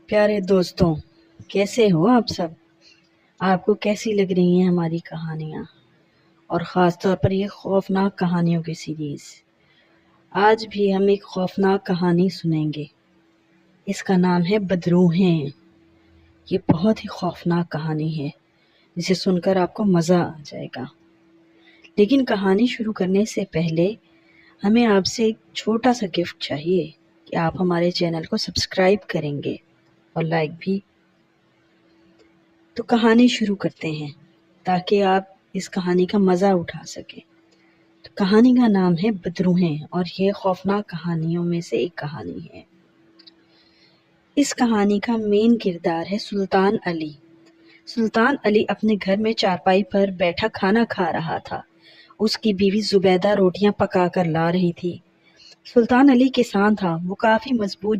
پیارے دوستوں، کیسے ہو آپ سب؟ آپ کو کیسی لگ رہی ہیں ہماری کہانیاں، اور خاص طور پر یہ خوفناک کہانیوں کی سیریز؟ آج بھی ہم ایک خوفناک کہانی سنیں گے۔ اس کا نام ہے بدروحیں۔ یہ بہت ہی خوفناک کہانی ہے جسے سن کر آپ کو مزہ آ جائے گا۔ لیکن کہانی شروع کرنے سے پہلے ہمیں آپ سے ایک چھوٹا سا گفٹ چاہیے کہ آپ ہمارے چینل کو سبسکرائب کریں گے اور لائک بھی۔ تو کہانی شروع کرتے ہیں تاکہ آپ اس کہانی کا مزہ اٹھا سکیں۔ تو کہانی کا نام ہے بدروحیں، اور یہ خوفناک کہانیوں میں سے ایک کہانی ہے۔ اس کہانی کا مین کردار ہے سلطان علی۔ سلطان علی اپنے گھر میں چارپائی پر بیٹھا کھانا کھا رہا تھا۔ اس کی بیوی زبیدہ روٹیاں پکا کر لا رہی تھی۔ سلطان علی کسان تھا، وہ کافی مضبوط